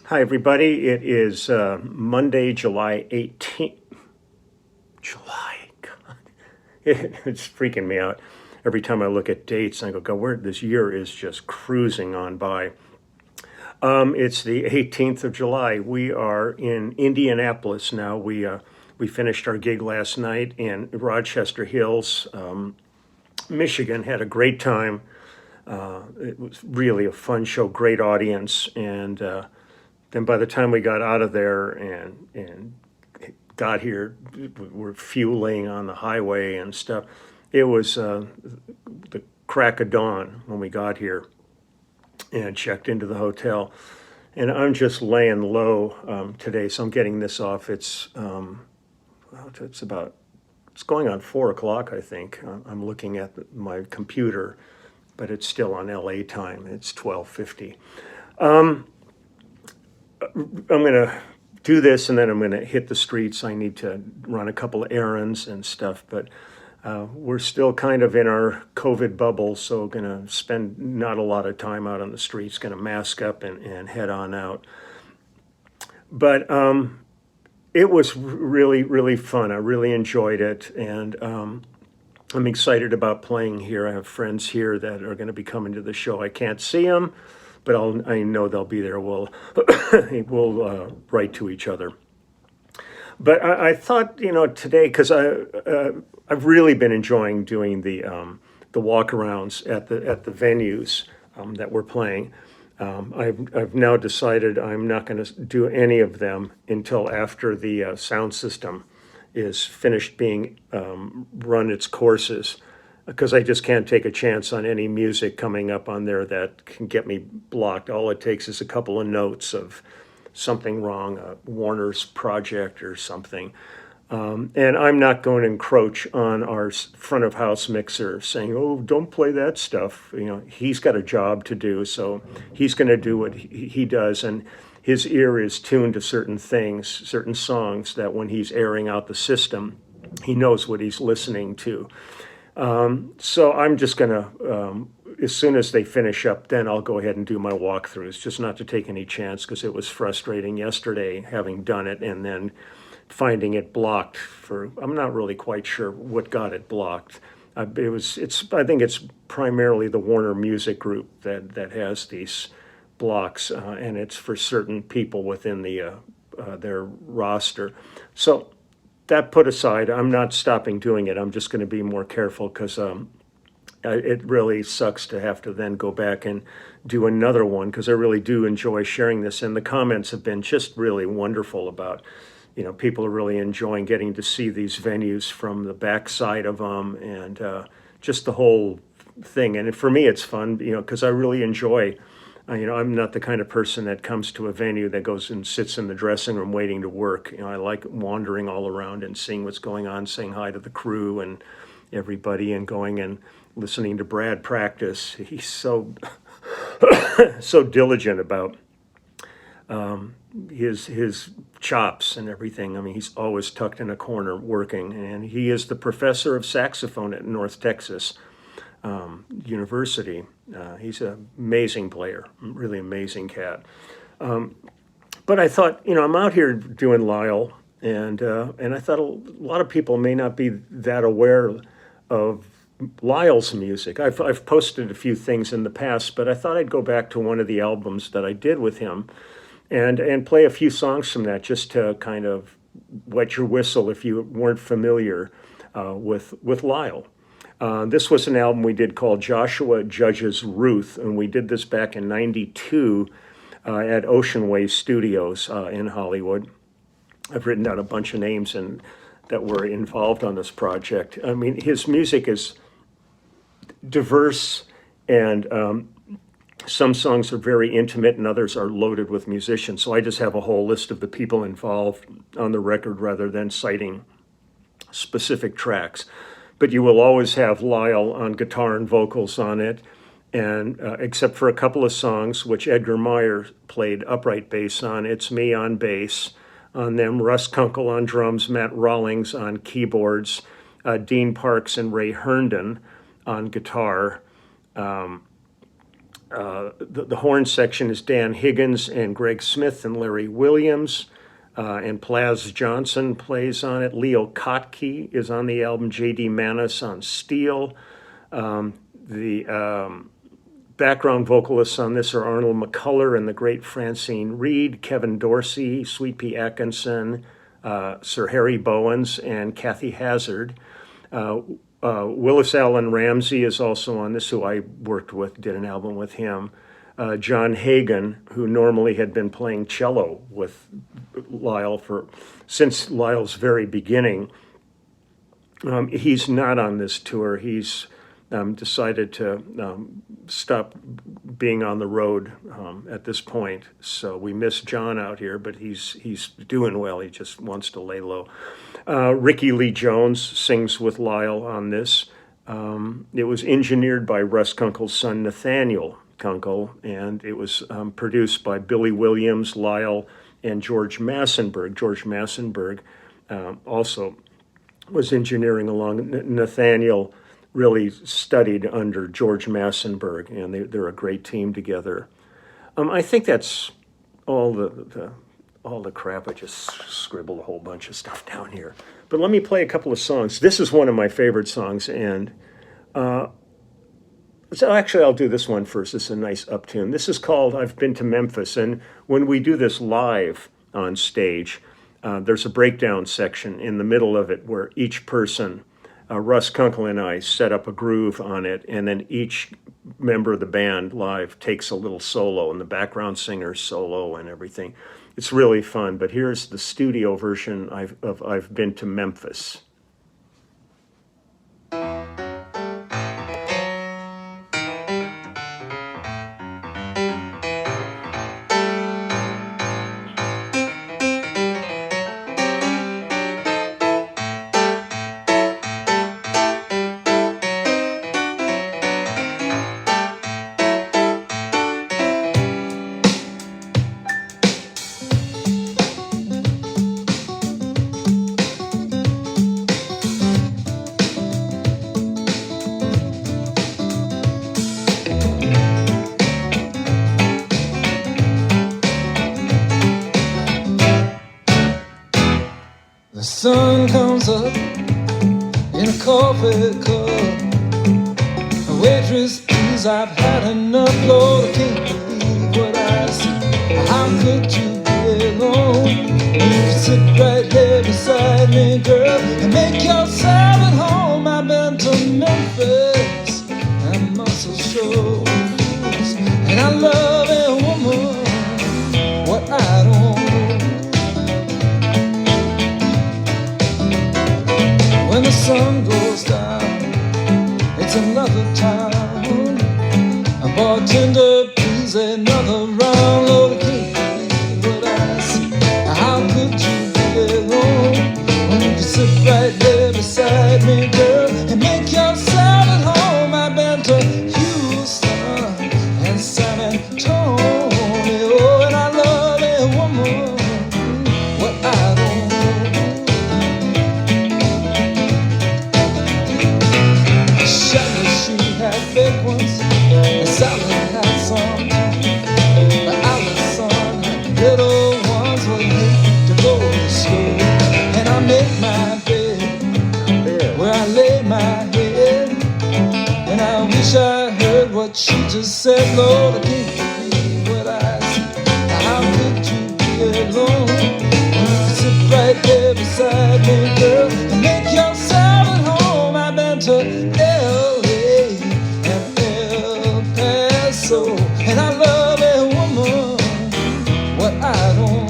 Hi, everybody. It is Monday, July 18th. July, God. It's freaking me out. Every time I look at dates, I go, God, where this year is just cruising on by. It's the 18th of July. We are in Indianapolis now. We finished our gig last night in Rochester Hills, Michigan. Had a great time. It was really a fun show, great audience, and then by the time we got out of there and got here, we're fueling on the highway and stuff. It was the crack of dawn when we got here and checked into the hotel. And I'm just laying low today, so I'm getting this off. It's going on 4 o'clock, I think. I'm looking at my computer, but it's still on LA time. It's 12:50. I'm going to do this and then I'm going to hit the streets. I need to run a couple of errands and stuff, but we're still kind of in our COVID bubble, so going to spend not a lot of time out on the streets, going to mask up and head on out. But it was really, really fun. I really enjoyed it, and I'm excited about playing here. I have friends here that are going to be coming to the show. I can't see them, but I know they'll be there. We'll write to each other. But I thought, today, because I've really been enjoying doing the walkarounds at the venues that we're playing. I've now decided I'm not going to do any of them until after the sound system is finished being run its courses, because I just can't take a chance on any music coming up on there that can get me blocked. All it takes is a couple of notes of something wrong, Warner's project or something. And I'm not going to encroach on our front of house mixer saying, oh, don't play that stuff. He's got a job to do, so he's going to do what he does. And his ear is tuned to certain things, certain songs, that when he's airing out the system, he knows what he's listening to. So I'm just going to, as soon as they finish up, then I'll go ahead and do my walkthroughs, just not to take any chance, because it was frustrating yesterday having done it and then finding it blocked I'm not really quite sure what got it blocked. I think it's primarily the Warner Music Group that has these blocks, and it's for certain people within their roster. So that put aside, I'm not stopping doing it. I'm just going to be more careful, because it really sucks to have to then go back and do another one, because I really do enjoy sharing this. And the comments have been just really wonderful about, people are really enjoying getting to see these venues from the backside of them, and just the whole thing. And for me, it's fun, because I really enjoy. I'm not the kind of person that comes to a venue that goes and sits in the dressing room waiting to work. I like wandering all around and seeing what's going on, saying hi to the crew and everybody, and going and listening to Brad practice. He's so so diligent about his chops and everything. I mean, he's always tucked in a corner working, and he is the professor of saxophone at North Texas University. He's an amazing player, really amazing cat. But I thought, I'm out here doing Lyle, and I thought a lot of people may not be that aware of Lyle's music. I've posted a few things in the past, but I thought I'd go back to one of the albums that I did with him and play a few songs from that, just to kind of wet your whistle if you weren't familiar with Lyle. This was an album we did called Joshua Judges Ruth, and we did this back in '92 at Ocean Way Studios in Hollywood. I've written down a bunch of names that were involved on this project. I mean, his music is diverse, and some songs are very intimate and others are loaded with musicians. So I just have a whole list of the people involved on the record rather than citing specific tracks. But you will always have Lyle on guitar and vocals on it, and except for a couple of songs, which Edgar Meyer played upright bass on. It's me on bass on them, Russ Kunkel on drums, Matt Rawlings on keyboards, Dean Parks and Ray Herndon on guitar, The horn section is Dan Higgins and Greg Smith and Larry Williams. And Plaz Johnson plays on it. Leo Kotke is on the album. J.D. Manis on steel. The background vocalists on this are Arnold McCuller and the great Francine Reed, Kevin Dorsey, Sweet Pea Atkinson, Sir Harry Bowens, and Kathy Hazard. Willis Allen Ramsey is also on this, who I worked with, did an album with him. John Hagen, who normally had been playing cello with Lyle since Lyle's very beginning. He's not on this tour. He's decided to stop being on the road at this point. So we miss John out here, but he's doing well. He just wants to lay low. Ricky Lee Jones sings with Lyle on this. It was engineered by Russ Kunkel's son, Nathaniel Kunkel, and it was produced by Billy Williams, Lyle, and George Massenburg. George Massenburg also was engineering along. Nathaniel really studied under George Massenburg, and they're a great team together. I think that's all the crap. I just scribbled a whole bunch of stuff down here. But let me play a couple of songs. This is one of my favorite songs, and so actually I'll do this one first. This is a nice uptune. This is called I've Been to Memphis, and when we do this live on stage, there's a breakdown section in the middle of it where each person, Russ Kunkel and I, set up a groove on it, and then each member of the band live takes a little solo, and the background singer's solo and everything. It's really fun, but here's the studio version of I've Been to Memphis. The sun comes up in a coffee cup. A waitress, please, I've had enough. Lord, I can't believe what I see. How could you be alone? You sit right there beside me, girl, and make yourself at home. I've been to Memphis and muscle shows, and I love a woman what I don't. When the sun goes down, it's another town. A bartender, please, another round. Lord, I can't believe what I see. How could you be alone when you can sit right there beside me, girl, and make yourself at home? I've been to Houston and San Antonio, and I love a woman what I don't. Big ones, and Sally had some too. But Allison had little ones with me to go to school. And I make my bed where I lay my head, and I wish I heard what she just said. Lord, I can't believe what I see. How could you be alone when you can sit right there beside me, girl, and make yourself at home? I've been to L.A. and I love a woman what I don't.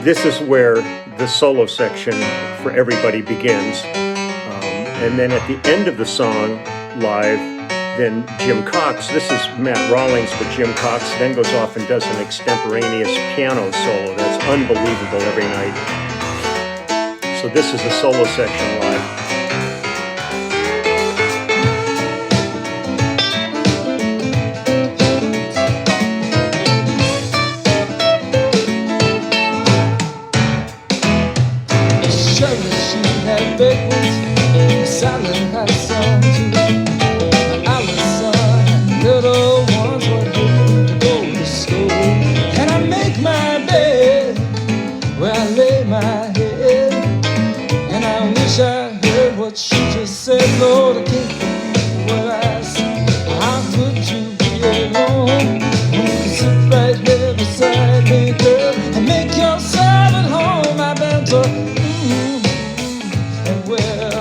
This is where the solo section for everybody begins, and then at the end of the song live, then Jim Cox, this is Matt Rawlings, but Jim Cox then goes off and does an extemporaneous piano solo that's unbelievable every night. So this is a solo section live. Sally had some too. Allison and little ones would hate to go to school. And I make my bed where I lay my head, and I wish I heard what she just said. Lord, I can't believe what I see. How could you be alone when you can sit right here beside me, girl, and make yourself at home? I've been to and where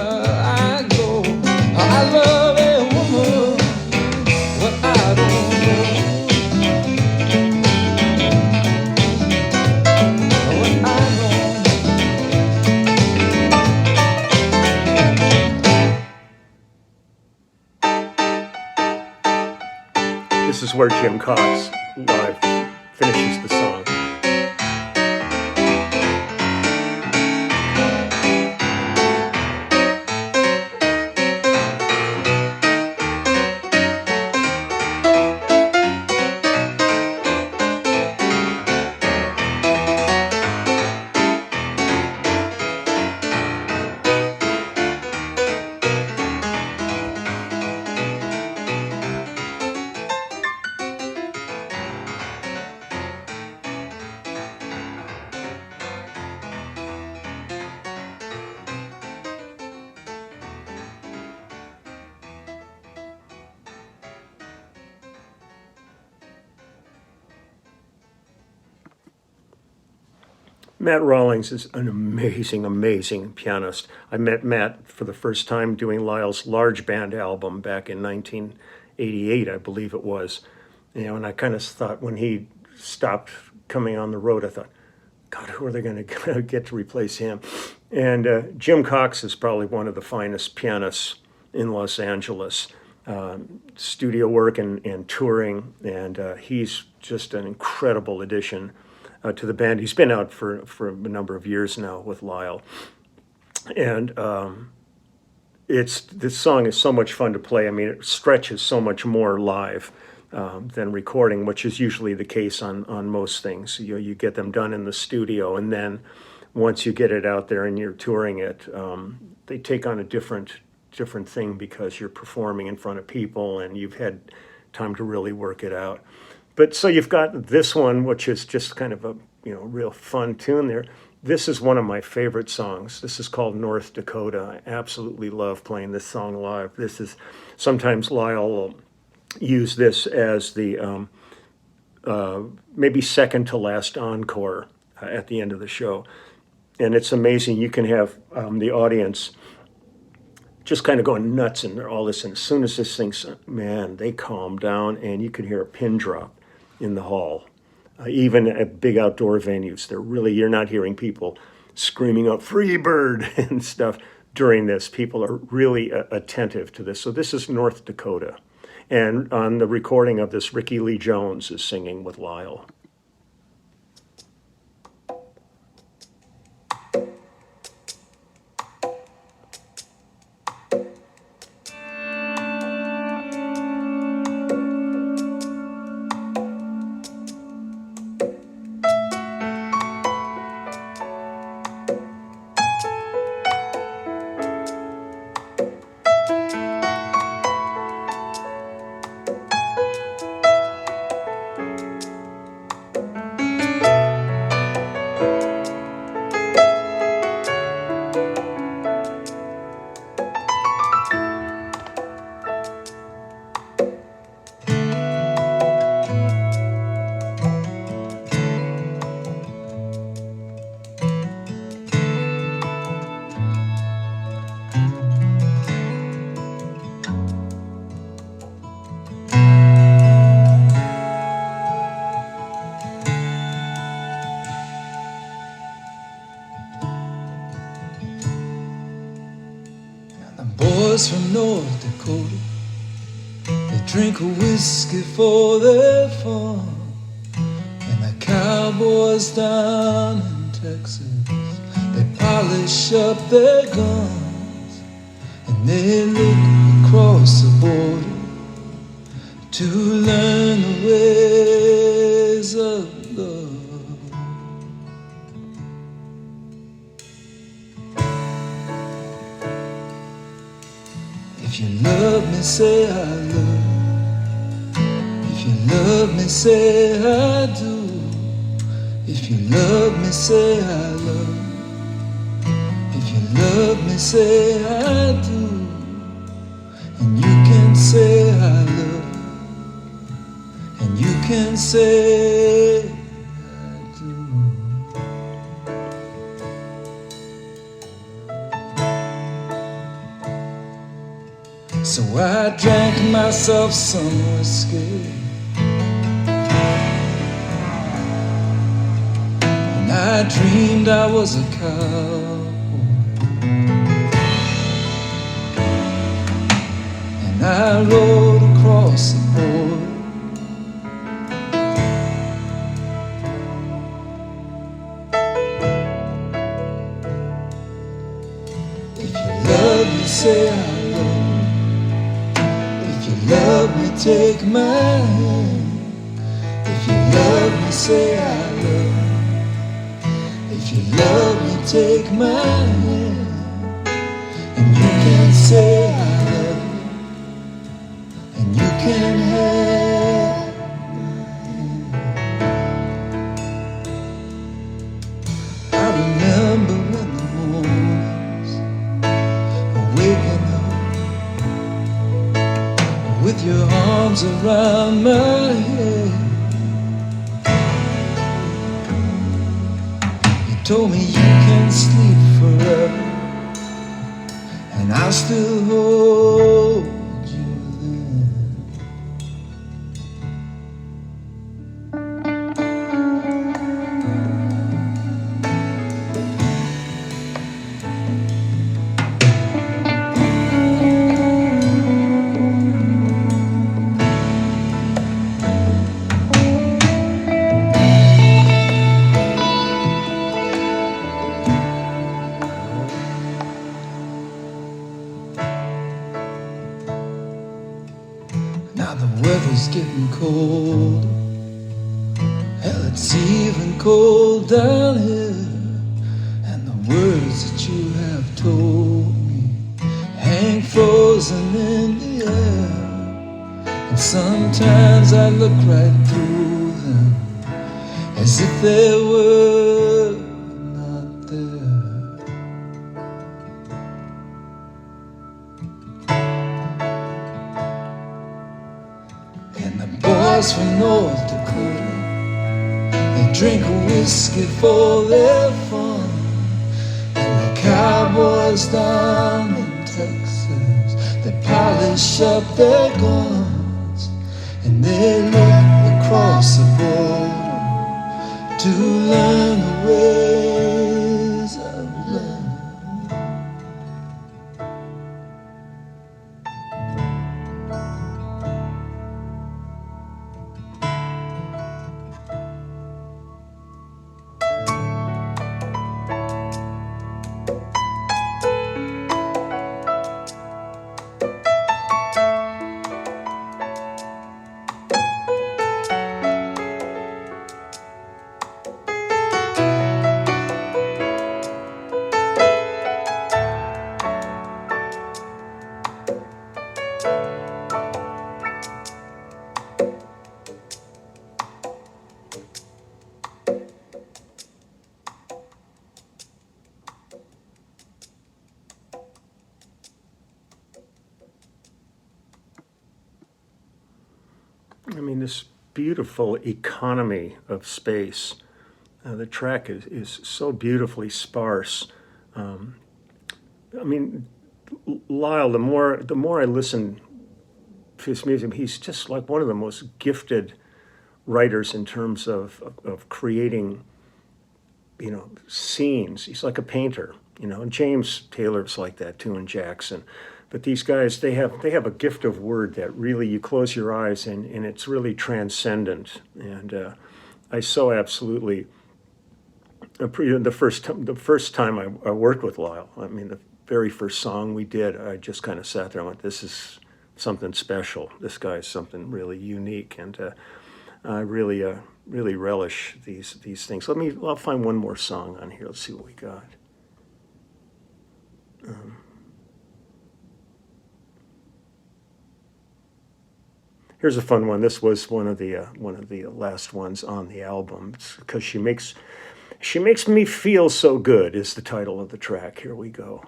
I go, I love a woman, but I don't know what I know. This is where Jim Cox live finishes the song. Matt Rawlings is an amazing, amazing pianist. I met Matt for the first time doing Lyle's large band album back in 1988, I believe it was. You know, and I kind of thought when he stopped coming on the road, I thought, God, who are they going to get to replace him? And Jim Cox is probably one of the finest pianists in Los Angeles. Studio work and touring, and he's just an incredible addition to the band. He's been out for a number of years now with Lyle, and this song is so much fun to play. I mean, it stretches so much more live than recording, which is usually the case on most things. You get them done in the studio, and then once you get it out there and you're touring it, they take on a different thing because you're performing in front of people and you've had time to really work it out. But so you've got this one, which is just kind of a real fun tune there. This is one of my favorite songs. This is called North Dakota. I absolutely love playing this song live. This is sometimes Lyle will use this as the maybe second to last encore at the end of the show, and it's amazing. You can have the audience just kind of going nuts and they're all listening. As soon as this thing's, man, they calm down and you can hear a pin drop in the hall. Even at big outdoor venues, you're not hearing people screaming out "Free Bird" and stuff during this. People are really attentive to this. So this is North Dakota. And on the recording of this, Ricky Lee Jones is singing with Lyle. Boys from North Dakota, they drink whiskey for their fun. And the cowboys down in Texas, they polish up their guns. And they look across the border to learn the ways of love. If you love me, say I love. If you love me, say I do. If you love me, say I love. If you love me, say I do. And you can say I love. And you can say I do. So I drank myself some whiskey, and I dreamed I was a cowboy, and I rode across the border. If you love me, say I love. If you love me, take my hand. If you love me, say I love. If you love me, take my hand. And you can say I love you. And you can have my hand. I remember in the mornings, waking up with your arms around my head. You told me you can sleep forever, and I'll still hold you then. Now the weather's getting cold. Hell, it's even cold down here. And the words that you have told me hang frozen in the air. And sometimes I look right through them as if they were not there. And the boys from North Dakota, they drink whiskey for their fun. And the cowboys down in Texas, they polish up their guns. And they look across the border to learn the ways of love. I mean, this beautiful economy of space. The track is so beautifully sparse. I mean, Lyle, the more I listen to his music, he's just like one of the most gifted writers in terms of creating, scenes. He's like a painter, and James Taylor's like that too, and Jackson. But these guys, they have a gift of word that really, you close your eyes and it's really transcendent. And I so absolutely the first time I worked with Lyle. I mean, the very first song we did, I just kind of sat there and went, "This is something special. This guy is something really unique." And I really relish these things. I'll find one more song on here. Let's see what we got. Here's a fun one. This was one of the last ones on the album because she makes me feel so good is the title of the track. Here we go.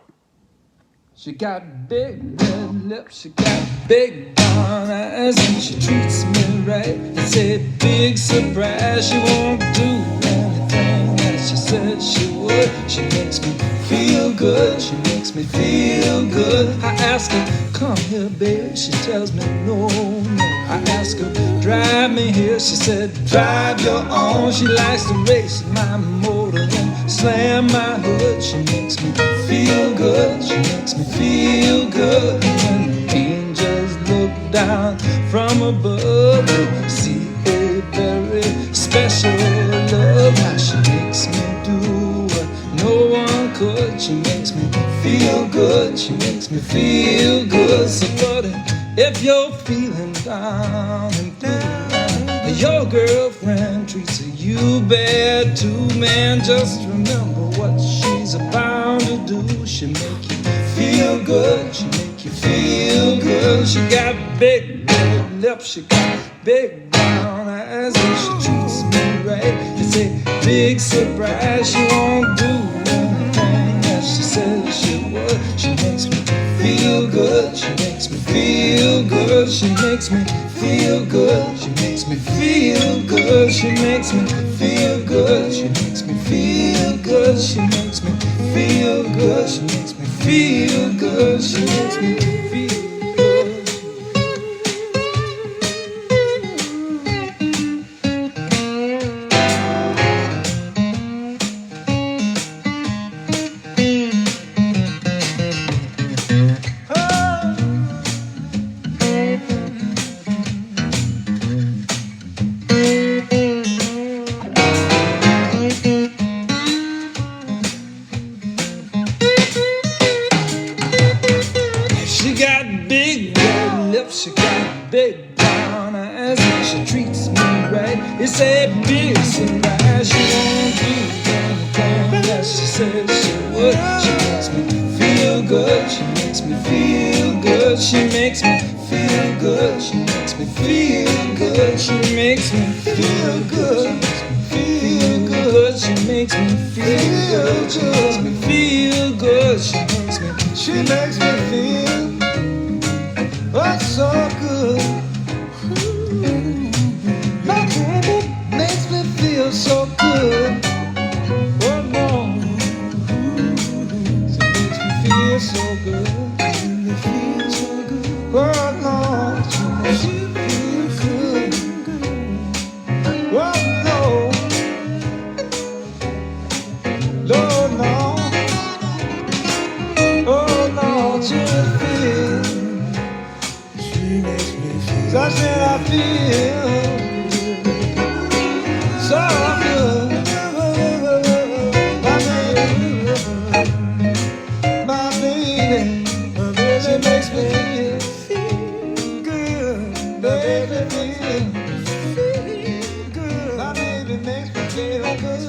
She got big red lips, she got big brown eyes, and she treats me right. It's a big surprise, she won't do anything that she said she would. She makes me feel good, she makes me feel good. I ask her, come here, baby, she tells me no, no. I ask her, drive me here, she said, drive your own. She likes to race my motor and slam my hood. She makes me feel good, she makes me feel good. When the angels look down from above, they see a very special love. How she makes me do what no one could. She makes me feel good, she makes me feel good. So buddy, if you're feeling down and blue, your girlfriend treats you bad too, man, just remember what she's about to do. She'll make you feel good, she'll make you feel good. She got big red lips, she got big brown eyes, and she treats me right. It's a big surprise, she won't do anything that she says she would. She makes me feel good, she makes me feel good, she makes me feel good, she makes me feel good, she makes me feel good, she makes me feel good, she makes me feel good, she makes me feel good, she makes me feel good. She got big red lips, she got big brown eyes, and she treats me right. It's a big surprise, she won't do anything that she says she would. She makes me feel good, she makes me feel good, she makes me feel good, she makes me feel good, she makes me feel good, feel good, she makes me feel good, she makes me feel good, she makes me feel oh so good. My baby makes me feel so good. Oh no, she makes me feel so good. Makes me feel so good. Oh no, she makes me feel good. Oh no, no, no. Oh no, she feel. She makes me feel. So I said I feel so good. My baby, she makes me feel good. Baby, feel good. My baby makes me feel good.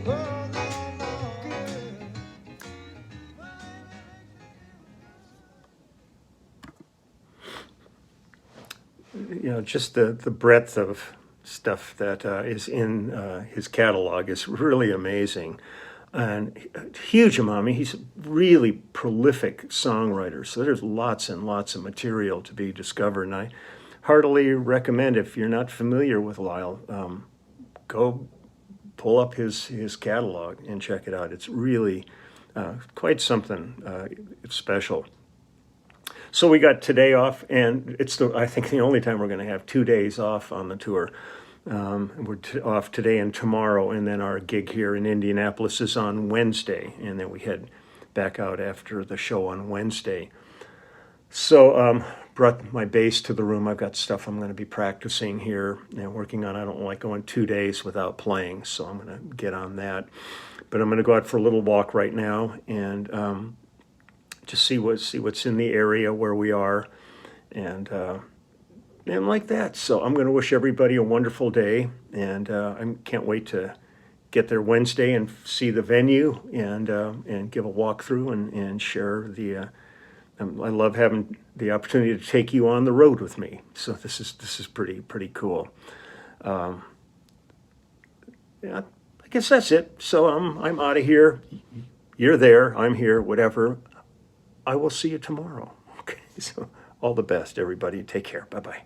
Oh no, no, good. You know, just the breadth of stuff that is in his catalog is really amazing. And a huge amount. I mean, he's a really prolific songwriter, so there's lots and lots of material to be discovered. And I heartily recommend, if you're not familiar with Lyle, go pull up his catalog and check it out. It's really quite something special. So we got today off, and it's I think the only time we're going to have 2 days off on the tour. We're off today and tomorrow, and then our gig here in Indianapolis is on Wednesday, and then we head back out after the show on Wednesday. So brought my bass to the room. I've got stuff I'm going to be practicing here and working on. I don't like going 2 days without playing, so I'm going to get on that. But I'm going to go out for a little walk right now and just see what's in the area where we are, and like that. So I'm going to wish everybody a wonderful day, and I can't wait to get there Wednesday and see the venue and give a walkthrough and share I love having the opportunity to take you on the road with me. So this is pretty cool. Yeah, I guess that's it. So I'm out of here. You're there. I'm here. Whatever. I will see you tomorrow. Okay. So all the best, everybody. Take care. Bye bye.